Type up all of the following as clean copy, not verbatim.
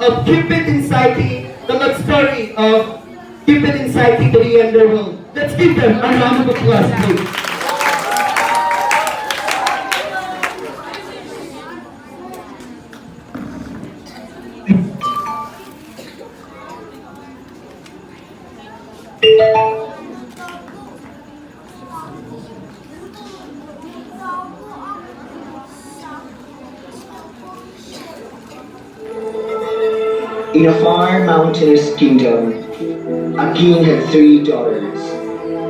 of Cupid and Psyche, the love story of Cupid and Psyche to the underworld. Let's give them a round of applause, please. In a far mountainous kingdom, a king had 3 daughters,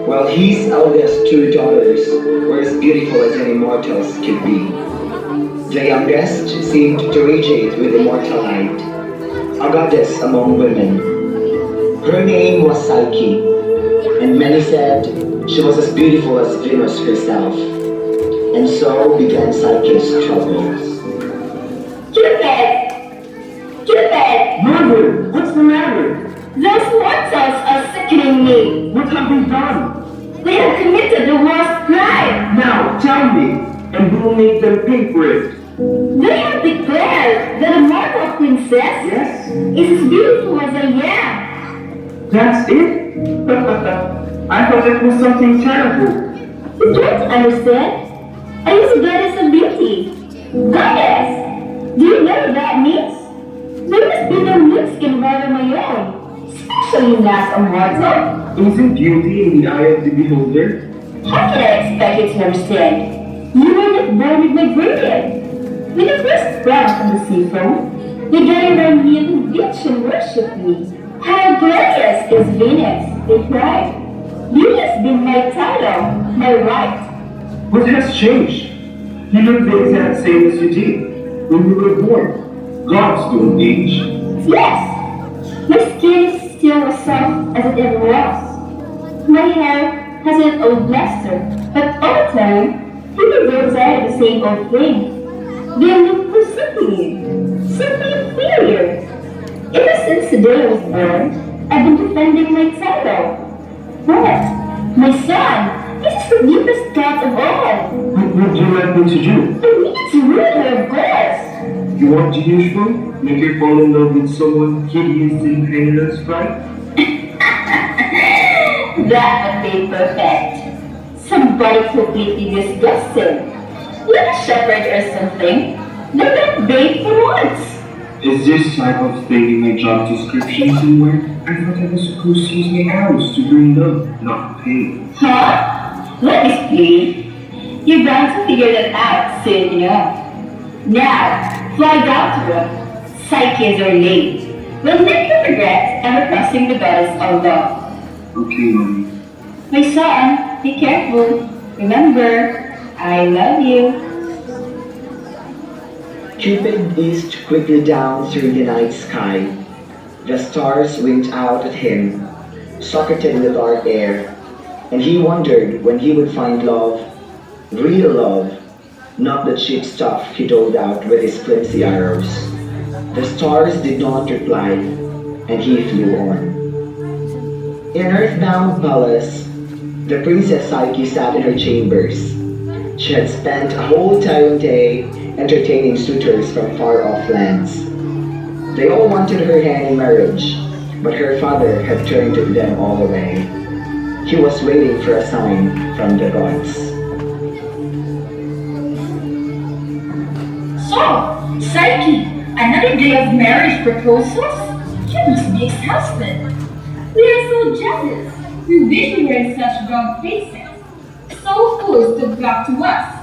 while his eldest 2 daughters were as beautiful as any mortals could be. The youngest seemed to radiate with immortal light, a goddess among women. Her name was Psyche, and many said she was as beautiful as Venus herself. And so began Psyche's troubles. Cupid! Cupid! Mother, what's the matter? Those mortals are sickening me. What have they done? They have committed the worst crime. Now, tell me, and we'll make them pay for it. They have declared that a mortal princess Yes? is as beautiful as I am. That's it? I thought it was something terrible. You don't understand? I was a goddess of beauty. Goddess! Do you know what that means? There must be no looks can rival my own, especially not a mortal. Isn't beauty in the eye of the beholder? How can I expect you to understand? You were not born with my brilliance. When you first sprang from the sea foam, you gathered around me and reached and worshipped me. How glorious is Venus, they cried. You has been my title, my right. What has changed? You look the exact same as you did when you were born. Gods don't age. Yes, my skin is still as soft as it ever was. My hair has an old luster, but over time, people don't say the same old thing. They look for something inferior. Ever since the day I was born, I've been defending my title. What? My son, this is the deepest thought of all. What would you like me to do? I need to rule her, of course. You want the usual? Make her fall in love with someone hideous and penniless, right? That would be perfect. Somebody completely disgusting. Like a shepherd or something. Let them bake for once. Is this type of thing in my job description somewhere? I thought I was supposed to use my arrows to bring love, not pain. Huh? Let me see. You're bound to figure that out soon enough. Now, fly down to her. Psyche is her name. We'll make her regret ever crossing the goddess of love. Okay, mommy. My son, be careful. Remember, I love you. Cupid eased quickly down through the night sky. The stars winked out at him, socketed in the dark air, and he wondered when he would find love, real love, not the cheap stuff he doled out with his flimsy arrows. The stars did not reply, and he flew on. In an earthbound palace, the Princess Psyche sat in her chambers. She had spent a whole entire day entertaining suitors from far-off lands. They all wanted her hand in marriage, but her father had turned them all away. He was waiting for a sign from the gods. So, Psyche, another day of marriage proposals? You must be ex-husband. We are so jealous. We wish we were in such wrong places. So fools to flock to us.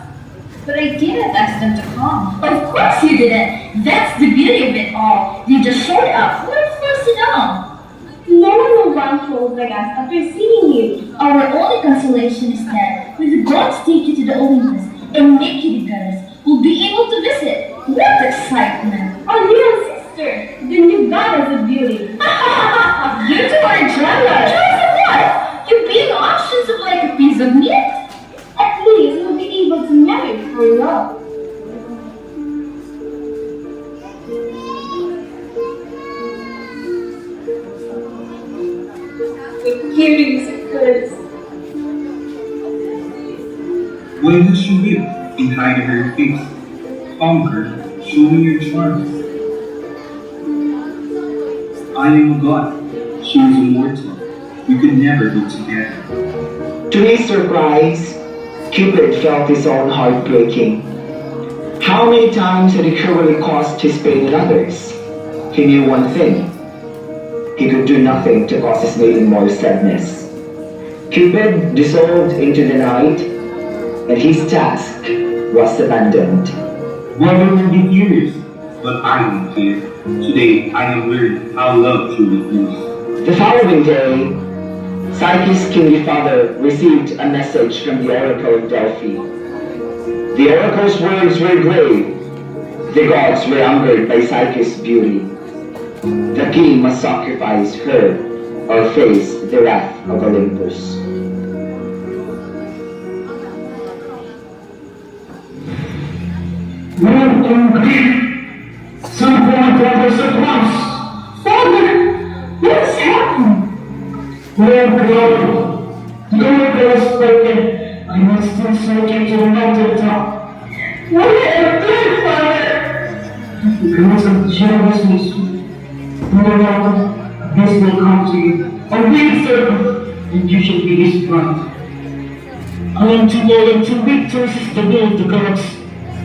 But I didn't ask them to come. Of course you didn't. That's the beauty of it all. You just showed up. We're forcing on. No one will want trolls like us after seeing you. Our only consolation is that when the gods take you to the Olympus and make you the goddess, we'll be able to visit. What excitement! Our little sister, the new goddess of beauty. You two are jealous. Jealous of what? You're being auctions of like a piece of meat. At least we'll be able to marry for love. The cuties of curse. Why does she weep and hide her face? Conquer, showing your charms. I am a god. She is immortal. We could never be together. To his surprise, Cupid felt his own heart breaking. How many times had he cruelly caused his pain in others? He knew one thing. He could do nothing to cause his maiden more sadness. Cupid dissolved into the night, and his task was abandoned. Weather will be furious, but I won't fear. Today I have learned how love truly feels. The following day, Psyche's kingly father received a message from the oracle of Delphi. The oracle's words were grave. The gods were angered by Psyche's beauty. The king must sacrifice her or face the wrath of Olympus. Lord in some form brothers at once. Father, what has happened? Lord glory, the oracle has spoken. I must send Psyche to the mountain top. What have I done, Father? Because of jealousy, no longer this will come to you. A winged serpent, and you shall be his bride. I am too old and too weak to resist the will of the gods.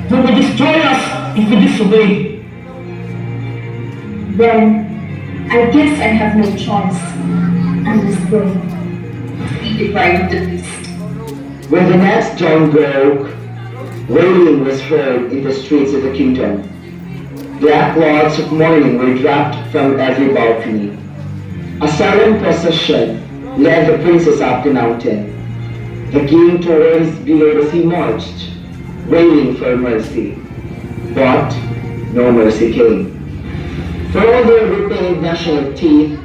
They will destroy us if we disobey. Then, I guess I have no choice. I must go to be deprived of the beast. When the next dawn broke, wailing was heard in the streets of the kingdom. Black cloths of mourning were dropped from every balcony. A solemn procession led the princess up the mountain. The king tore his beard as he marched, wailing for mercy. But no mercy came. For all their repaid gnashing of teeth,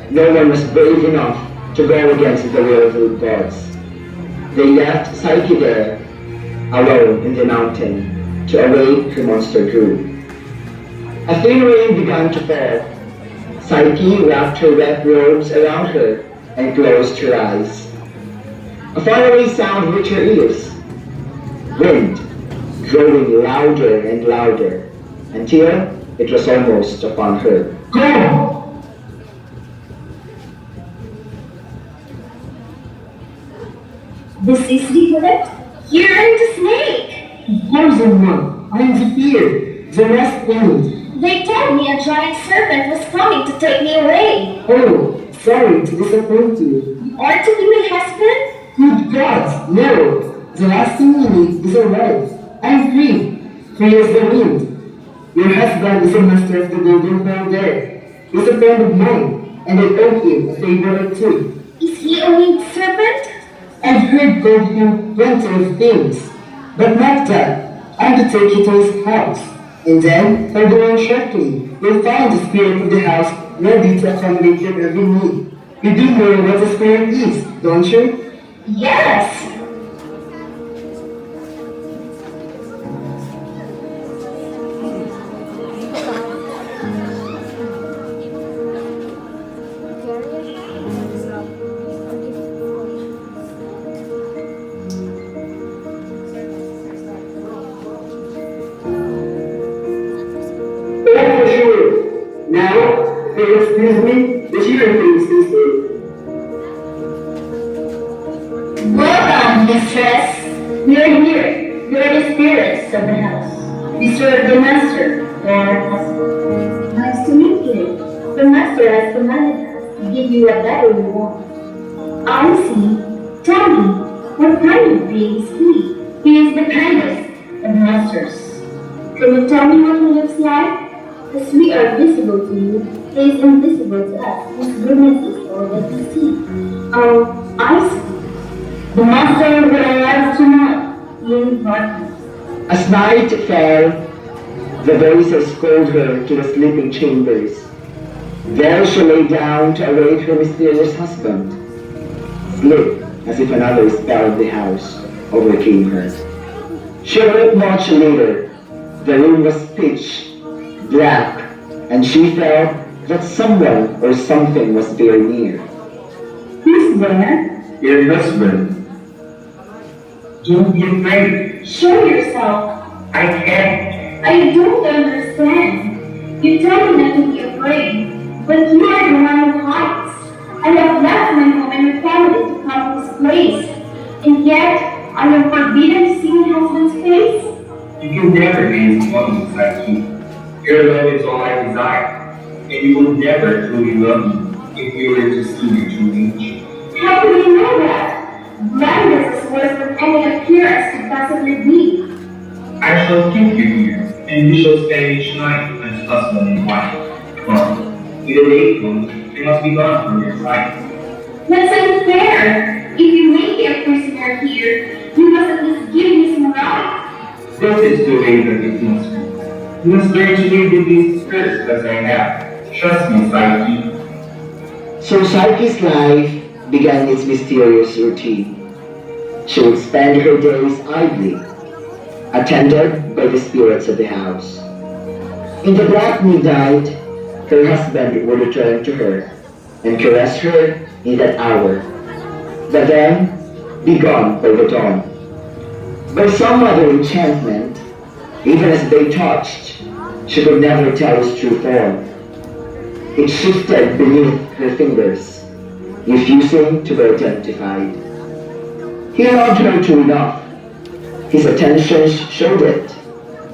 no one was brave enough to go against the will of the gods. They left Psyche there, alone in the mountain, to await her monster crew. A thin rain began to fall. Psyche wrapped her wet robes around her and closed her eyes. A faraway sound reached her ears. Wind, growing louder and louder, until it was almost upon her. Go! This is the correct? Here is the snake! Of course I'm not. I am Zephyr, the last wind. They told me a giant serpent was coming to take me away. Oh, sorry to disappoint you. Or to be my husband? Good God, no! The last thing you need is a wife. I'm free as the wind. Your husband is a master of the golden pearl there. He's a friend of mine, and I owe him a favor or two. Is he a winged serpent? I've heard told him plenty of things, but not that. I'm to take you to his house, and then, for the one shortly, you'll find the spirit of the house ready to accommodate your every need. You do know what a spirit is, don't you? Yes! Oh, for sure. Now, if you'll excuse me, the cheering things this way. Welcome, mistress. We're here. You're the spirits of the house. We serve the master, your husband. Nice to meet you. The master has commanded us to give you whatever you want. I see. Tell me, what kind of being is he? He is the kindest of masters. Can you tell me what he looks like? As we are visible to you, he is invisible to us. His goodness is all that we see. Oh, I see. The master will arrive tonight in darkness. As night fell, the voices called her to the sleeping chambers. There she lay down to await her mysterious husband. Sleep, as if another spell of the house overcame her. She awoke much later. The room was pitch black, and she felt that someone or something was very near. Who's there? Your husband. Don't be afraid. Show yourself. I can't. I don't understand. You tell me not to be afraid. But you are the one who hides. I have left my home and family to come to this place. And yet, I am forbidden to see my husband's face. You can never be his woman, Psyche. Your love is all I desire, and you will never truly love me if you were to see your true nature. How do you know that? Blindness is worse than any appearance could possibly be. I shall keep you here, and we shall spend each night as husband and wife. But with the day comes, you must be gone from your sight. That's unfair. If you make me a prisoner here, you must at least give me some right. This is the way that it must be. You must learn to live with these first as I have. Trust me, Psyche. So Psyche's life began its mysterious routine. She would spend her days idly, attended by the spirits of the house. In the black midnight, her husband would return to her and caress her in that hour, but then be gone by the dawn. By some other enchantment, even as they touched, she could never tell his true form. It shifted beneath her fingers, refusing to be identified. He loved her true enough. His attentions showed it,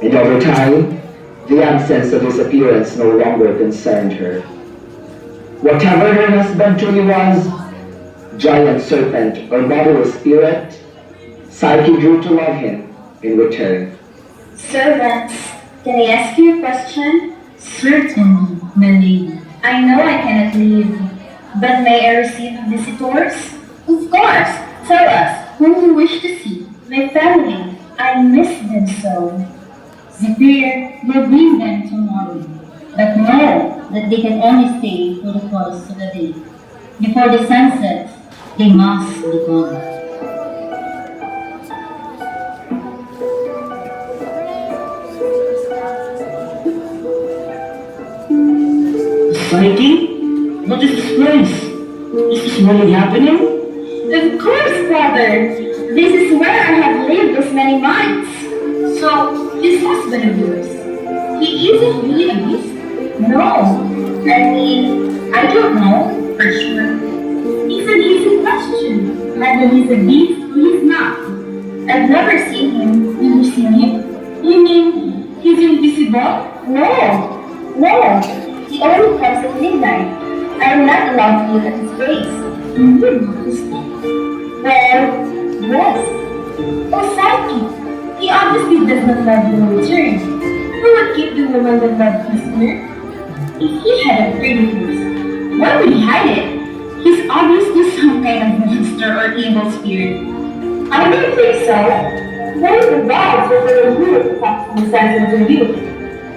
and over time, the absence of his appearance no longer concerned her. Whatever her husband truly was, giant serpent or marvelous spirit, Psyche grew to love him in return. Servants, can I ask you a question? Certainly, my lady. I know I cannot leave, but may I receive visitors? Of course. Tell us, whom you wish to see. My family. I miss them so. Zephyr will bring them tomorrow, but know that they can only stay for the course of the day. Before the sun sets, they must be gone. Psyche? What is this place? Is this really happening? Of course, father. This is where I have lived this many months. So, this husband of yours, he isn't really a beast? No. I mean, I don't know for sure. It's an easy question. Whether he's a beast or he's not. I've never seen him. Never seen him? You mean he's invisible? No. He only comes at midnight. I am not allowed to look at his face. And you're not his wife. Well, yes. Oh, Psyche! He obviously does not love you in return. Who would keep the woman that loved his dinner? If he had a pretty face, why would he hide it? He's obviously some kind of monster or evil spirit. I don't think so. One of the gods will really you from the sense of you.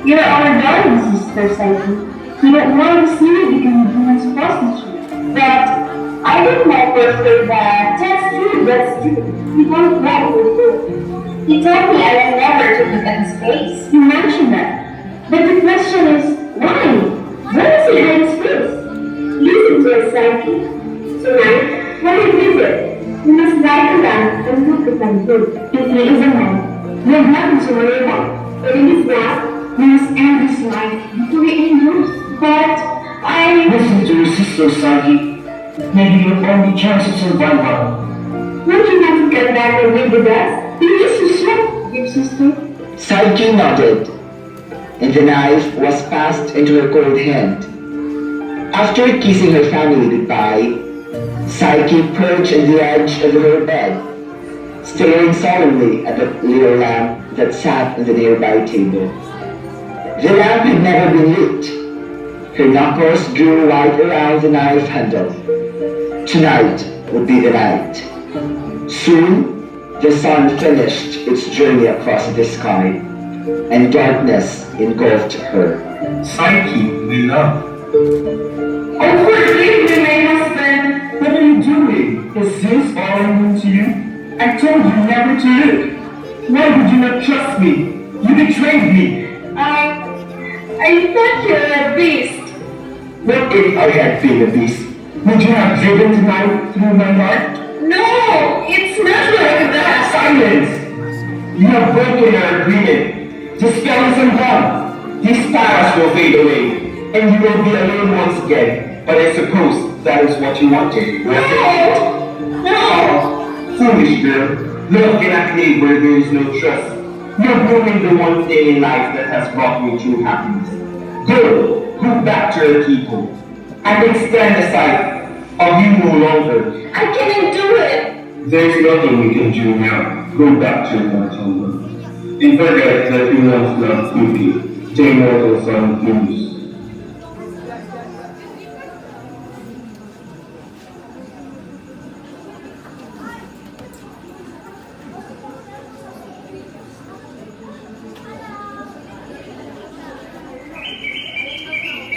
You're our darling sister, Psyche. We don't want to see you become a woman's prostitute. But I don't know for sure that that's true. We don't know for sure. He told me I am never to look at his face. You mentioned that. But the question is, why? Why does he hide his face? Listen to us, Psyche. Tonight, when we visit, we must light a lamp and look at them good. If he is a man, we have nothing to worry about. But in his wrath, we must end this life before he endures. But I... Listen to your sister, Psyche. Maybe your only chance of survival. Don't you want to come back and live with us? You used to share your sister. Psyche nodded, and the knife was passed into her cold hand. After kissing her family goodbye, Psyche perched on the edge of her bed, staring solemnly at the little lamp that sat on the nearby table. The lamp had never been lit. Her knuckles drew white around the knife handle. Tonight would be the night. Soon, the sun finished its journey across the sky, and darkness engulfed her. Psyche, my love. Oh, forgive me, my husband. What are you doing? Is this all I know to you? I told you never to look. Why would you not trust me? You betrayed me. I thought you were a beast. What if I had been a beast? Would you have driven the knife through my heart? No, it's not like that. Silence! You have broken our agreement. The spell is undone. These powers will fade away, and you will be alone once again. But I suppose that is what you wanted, wasn't it? Oh, foolish girl. Love cannot live where there is no trust. You have ruined the one thing in life that has brought me true happiness. Go back to your people, and then stand aside of you no longer. I cannot do it. There's nothing we can do now. Go back to your mortal world. And forget that you once loved Cupid, the immortal son of Zeus.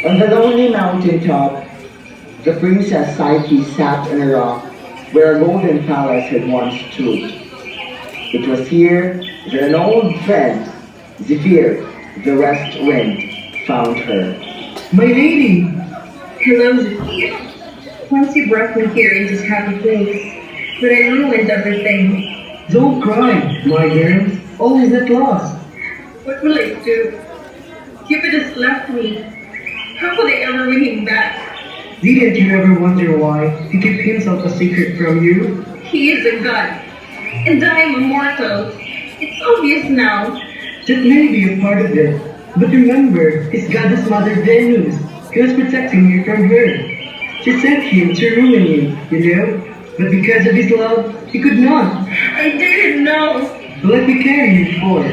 On the lonely mountain top, the princess Psyche sat on a rock where a golden palace had once stood. It was here that an old friend, Zephyr, the west wind, found her. My lady! Hello, Zephyr. Once you brought me here in this happy place, but I ruined everything. Don't cry, my girl. All is not lost. What will I do? Cupid has left me. How could I ever win him back? Didn't you ever wonder why he kept himself a secret from you? He is a god, and I am a mortal. It's obvious now. That may be a part of it. But remember, his goddess mother Venus. He was protecting you from her. She sent him to ruin you know? But because of his love, he could not. I didn't know. Let me carry you forth.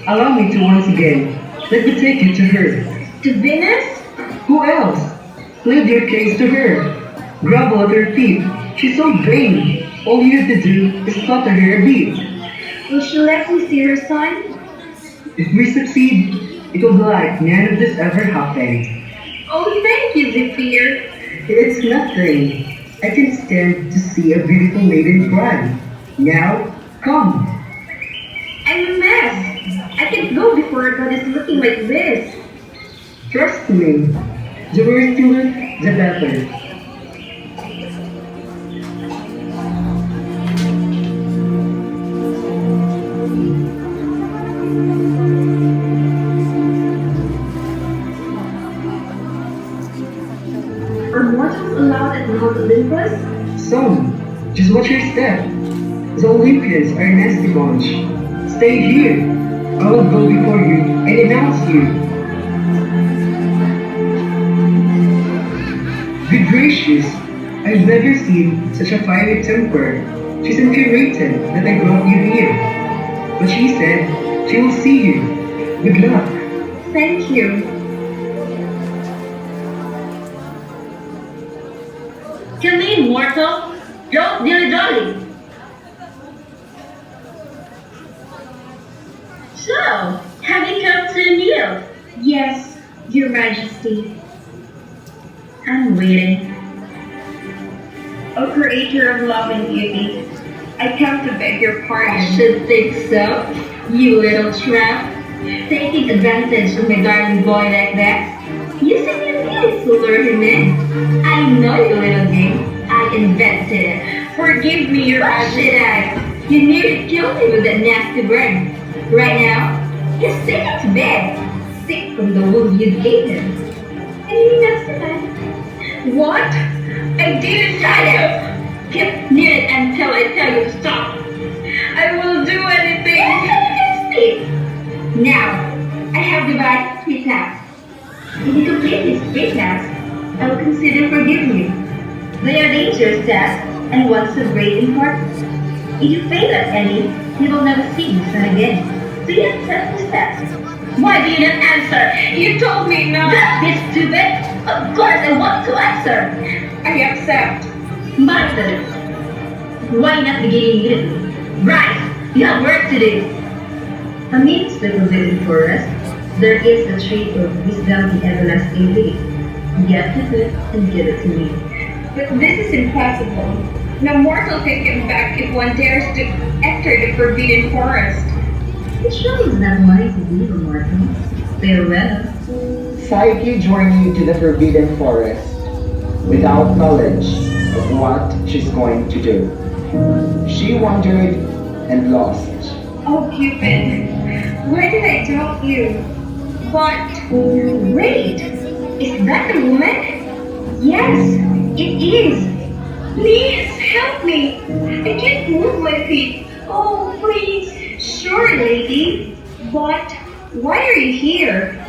Allow me to once again. Let me take you to her. To Venus? Who else? Plead your case to her. Grovel at her feet. She's so vain. All you have to do is flutter her a bit. Will she let me see her son? If we succeed, it will be like none of this ever happened. Oh, thank you, Zephyr. It's nothing. I can stand to see a beautiful maiden cry. Now, come. I'm a mess. I can't go before a god is looking like this. Trust me. The worse you look, the better. Are mortals allowed at Mount Olympus? Some, just watch your step. The Olympians are a nasty bunch. Stay here. I will go before you and announce you. Be gracious. I've never seen such a fiery temper. She's infuriated that I brought you here. But she said she will see you. Good luck. Thank you. Come in, mortal. Don't dilly-dally. So, have you come to a meal? Yes, Your Majesty. I'm waiting. O creator of love and beauty, I come to beg your pardon. I should think so, you little tramp. Taking advantage of my darling boy like that. Using your means to lure him in. I know your little game. I invented it. Forgive me, Your Majesty. Did I? You nearly killed me with that nasty burn. Right now, he's sick to bed. Sick from the wound you gave him. And he knows that. What? I didn't tell you! Keep near it until I tell you to stop. I will do anything. Speak. Now, I have devised 3 tasks. If you complete these 3 tasks, I will consider forgiving you. They are dangerous tasks and ones of great importance. If you fail at any, you will never see your son again. Do you accept this task? Why do you not answer? You told me not. Don't be stupid. Of course I want to answer. I accept. Master, why not begin immediately? Right, you have work to do. Amidst the forbidden forest, there is a tree of wisdom and everlasting beauty. Get to it and give it to me. But this is impossible. No mortal can get back if one dares to enter the forbidden forest. It surely is not wise to leave a mortal. Farewell. Psyche journeyed to the forbidden forest without knowledge of what she's going to do. She wandered and lost. Oh, Cupid, why did I doubt you? But, wait, Is that a woman? Yes, it is. Please help me. I can't move my feet. Oh, please. Sure, lady. But why are you here?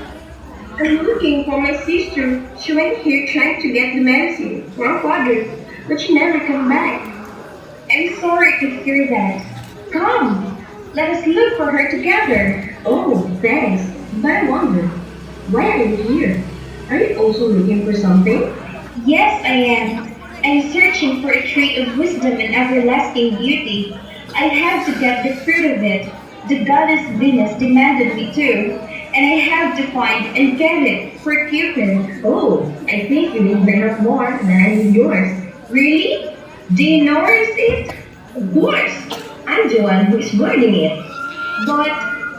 I'm looking for my sister. She went here trying to get the medicine for our father, but she never came back. I'm sorry to hear that. Come, let us look for her together. Oh, thanks. But I wonder, why are you here? Are you also looking for something? Yes, I am. I'm searching for a tree of wisdom and everlasting beauty. I have to get the fruit of it. The goddess Venus demanded me to, and I have to find and get it for Cupid. Oh, I think you need my help more than I need yours. Really? Do you know where is it? Of course. I'm the one who is guarding it. But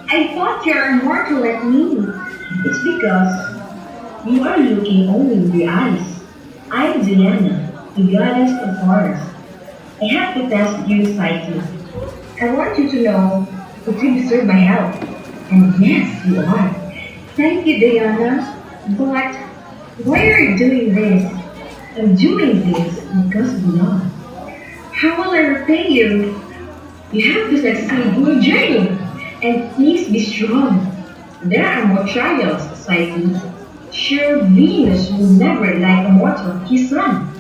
I thought you are immortal like me. It's because you are looking only with the eyes. I'm Diana, the goddess of forest. I have to test you, Psyche. I want you to know that you deserve my help. And yes, you are. Thank you, Diana. But why are you doing this? I'm doing this because of love. How will I repay you? You have to succeed in your journey. And please be strong. There are more trials, Psyche. Sure, Venus will never like a mortal his son.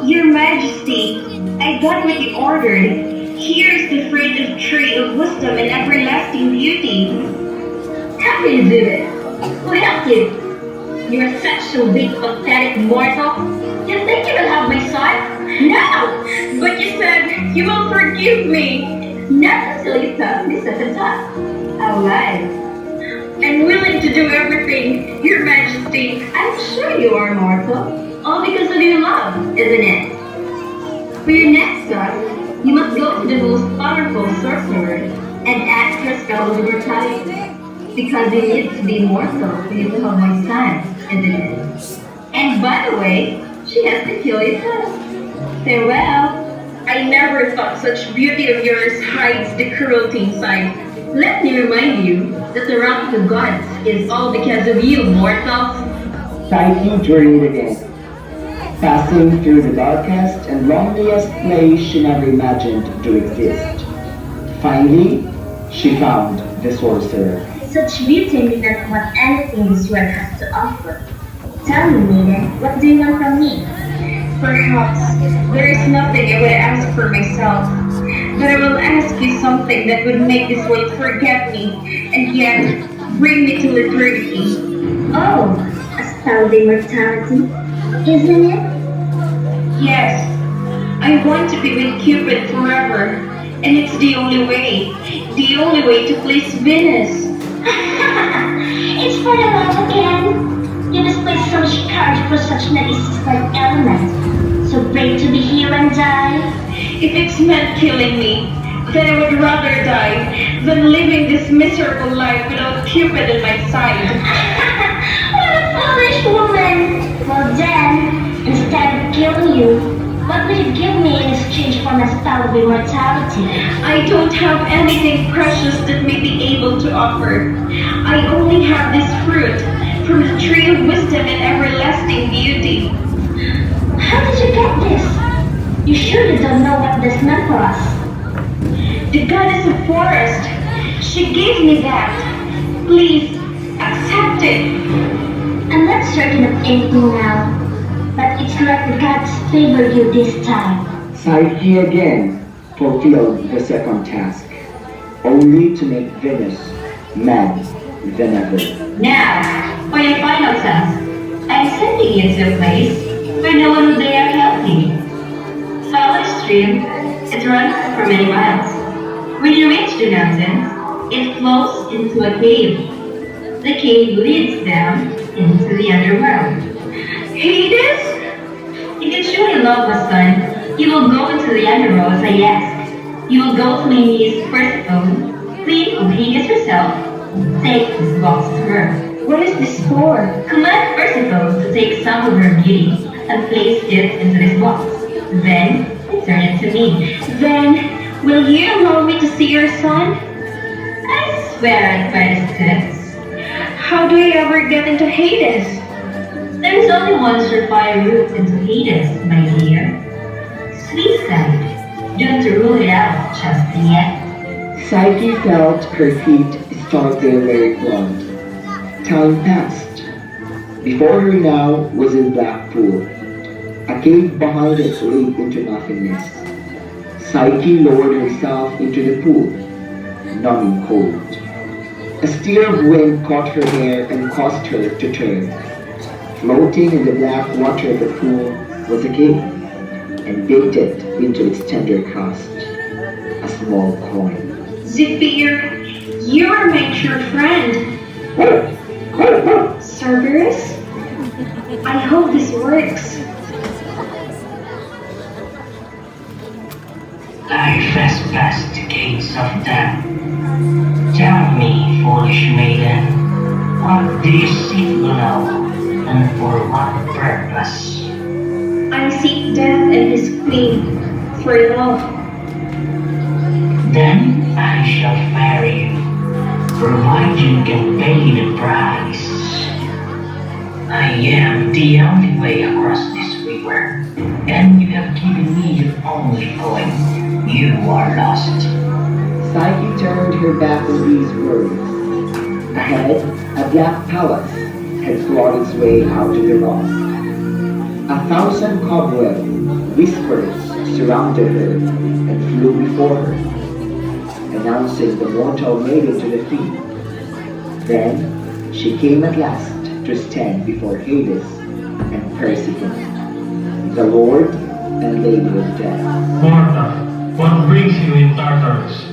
Your Majesty, I got what you ordered. Here is the fruit of tree of wisdom and everlasting beauty. How can you do this? Who helped you? You're such a weak, pathetic mortal. You think you will have my son? No! But you said you will forgive me. Not until you tell me such a time. Alright. I'm willing to do everything, Your Majesty. I'm sure you are mortal. All because of your love, isn't it? For your next task, you must go to the most powerful sorcerer and ask her spell of immortality. Because you need to be immortal for you to have my son, isn't it? And by the way, she has to kill you first. Farewell. I never thought such beauty of yours hides the cruelty inside. Let me remind you that the wrath of the gods is all because of you, mortals. Psyche journeyed again, passing through the darkest and loneliest place she never imagined to exist. Finally, she found the sorcerer. Such beauty did not want anything this world has to offer. Tell me, maiden, what do you want from me? Perhaps there is nothing I would ask for myself, but I will ask you something that would make this world forget me and yet bring me to eternity. Oh, a spell of immortality, isn't it? Yes, I want to be with Cupid forever, and it's the only way to please Venus. It's for the love again. You display so much courage for such an existent element. So brave to be here and die. If it's meant killing me, then I would rather die than living this miserable life without Cupid at my side. What a foolish woman! Well then, instead of killing you, what will you give me in exchange for my spell of immortality? I don't have anything precious that may be able to offer. I only have this fruit from the tree of wisdom and everlasting beauty. How did you get this? You surely don't know what this meant for us. The goddess of forest, she gave me that. Please, accept it. I'm not certain of anything now, but it's like the gods favored you this time. Psyche again fulfilled the second task, only to make Venus mad than ever. Now, for your final task, I'm sending you to a place where no one will dare help you. Follow the stream, it runs for many miles. When you reach the mountain, it flows into a cave. The cave leads down into the underworld. Hades? If you truly love my son, you will go into the underworld as I ask. You will go to my niece Persephone, queen of Hades herself. Take this box to her. What is this for? Command Persephone to take some of her beauty and place it into this box. Then, Turn it to me. Then, will you allow me to see your son? I swear I'd fight his tits. How do I ever get into Hades? There's only one surefire route into Hades, my dear. Suicide. Don't rule it out just yet. Psyche felt her feet start their lyric blonde. Time passed. Before her now was a black pool. A cave behind it lay into nothingness. Psyche lowered herself into the pool, numbing cold. A stir of wind caught her hair and caused her to turn. Floating in the black water of the pool was a cake, and baked it into its tender crust, a small coin. Zephyr, you are my true friend. Cerberus, I hope this works. Life has passed the gates of death. Tell me, foolish maiden, what do you seek below, and for what purpose? I seek death and his queen for love. Then I shall marry you, provided you can pay the price. I am the only way across this river, and you have given me the only coin. You are lost. Psyche turned her back on these words. Ahead, a black palace had clawed its way out of the rock. 1,000 cobweb whispers surrounded her and flew before her, announcing the mortal maiden to the feet. Then she came at last to stand before Hades and Persephone, the Lord and Lady of Death. Martha, what brings you in Tartarus?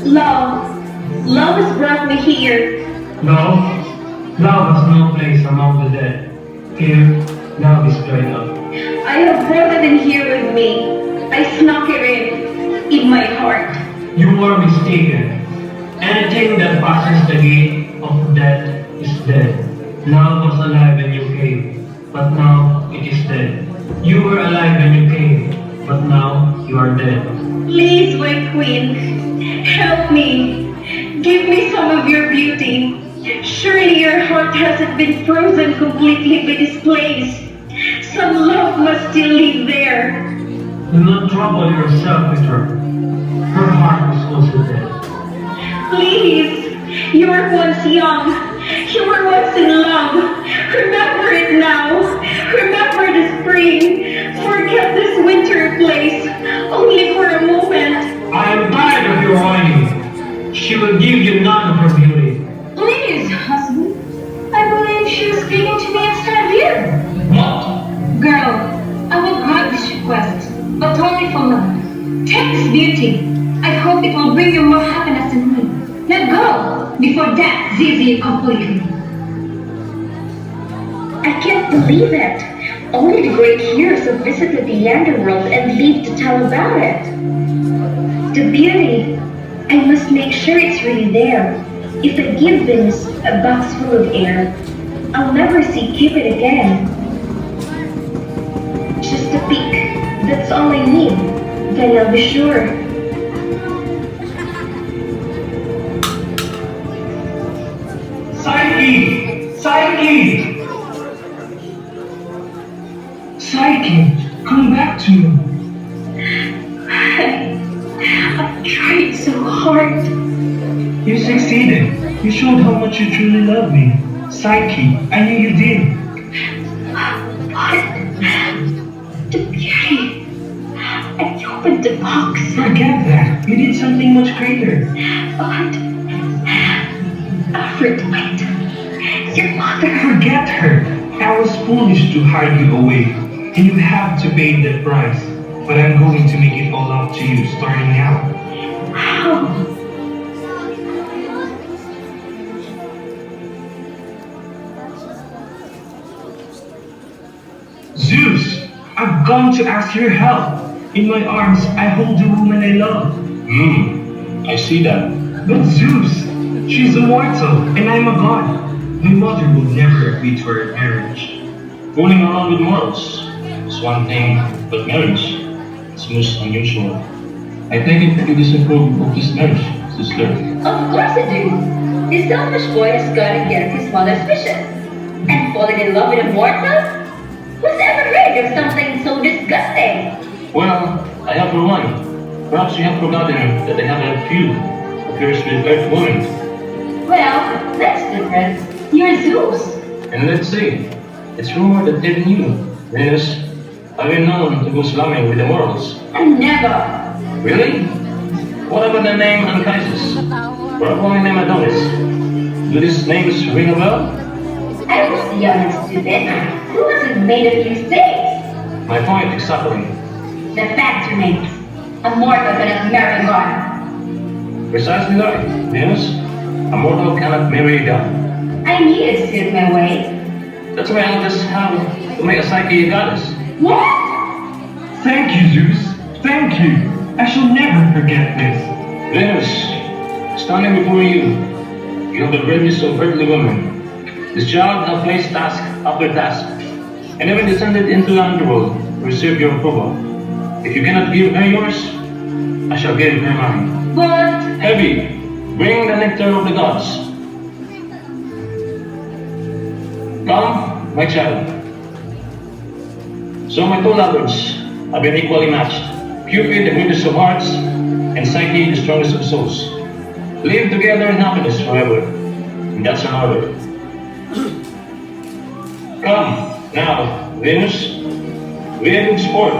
Love. Love has brought me here. Love? Love has no place among the dead. Here, love is dried up. I have brought it in here with me. I snuck it in my heart. You are mistaken. Anything that passes the gate of death is dead. Love was alive when you came, but now it is dead. You were alive when you came, but now you are dead. Please, my queen, help me. Give me some of your beauty. Surely your heart hasn't been frozen completely by this place. Some love must still live there. Do not trouble yourself with her. Her heart is also dead. Please, you were once young. You were once in love. Remember it now. Remember the spring. Forget this winter place. Only for a moment. I am tired of your whining. She will give you none of her beauty. Please, husband. I believe she was speaking to me instead of you. What? Girl, I will grant this request, but only for love. Take this beauty. I hope it will bring you more happiness than me. Now go, before death sees you completely. I can't believe it. Only the great heroes have visited the underworld and lived to tell about it. The beauty. I must make sure it's really there. If I give Venus a box full of air, I'll never see Cupid again. Just a peek. That's all I need. Then I'll be sure. Psyche! Psyche! Psyche, come back to me. I tried so hard. You succeeded. You showed how much you truly love me. Psyche, I knew you did. But the beauty. I opened the box. Forget that. You did something much greater. But Aphrodite, your mother. Forget her. I was foolish to hide you away, and you have to pay that price. But I'm going to make it all up to you starting now. How? Zeus, I've come to ask your help. In my arms, I hold the woman I love. I see that. But Zeus, she's immortal, and I'm a god. My mother will never agree to our marriage. Fooling around with morals is one thing, but marriage, It's most unusual. I think it you disapprove of this marriage, sister. Of course I do. This selfish boy has gone against his mother's wishes. And fallen in love with a mortal? Who's ever heard of something so disgusting? Well, I have for one. Perhaps you have forgotten that I have a few affairs with Earth women. Well, that's different. You're Zeus. And let's see, it's rumored that even you, Venus, have been known to go slumming with the mortals. Never. Really? What about the name Anchises? Or a boy named Adonis? Do these names ring a bell? I was young and stupid. Who wasn't made of these things? My point exactly. The fact remains. A mortal cannot marry a god. Precisely right, Venus. A mortal cannot marry a god. I needed to suit my way. That's why I'll just have to make a Psyche a goddess. What? Thank you, Zeus. Thank you. I shall never forget this. Venus, standing before you, you have the bravest of earthly women. This child has faced task after task, and even descended into the underworld to receive your approval. If you cannot give her yours, I shall give her mine. But Heavy, bring the nectar of the gods. Come, my child. So my two lovers have been equally matched. Cupid, the greatest of hearts, and Psyche, the strongest of souls. Live together in happiness forever. And that's an order. Come, now, Venus. We have good sport.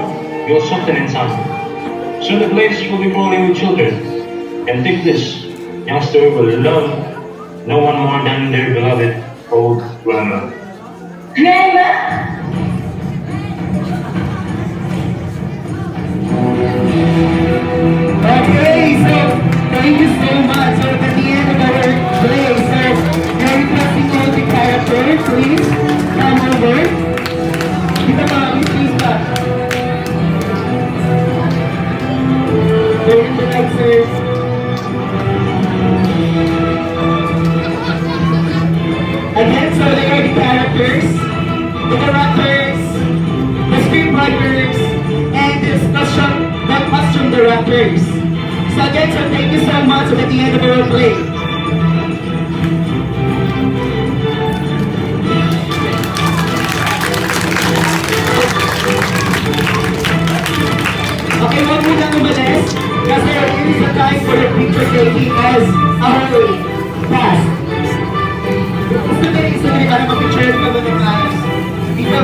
You'll soften in time. Soon the place will be crawling with children. And take this, youngster will love no one more than their beloved old grandma. Grandma? Okay, so thank you so much. So at the end of our play, so now requesting all the characters, please come over. Kita mami, please back. Turn the light, sir. Again, so they are the characters, the directors, the scriptwriters, and the costume directors. So again, so thank you so much at the end of our play. Okay, wag mo lang umalis kasi it is a time for the picture taking as a whole pass. Gusto nyo para mag-picture ka ba ng ayos? Dito.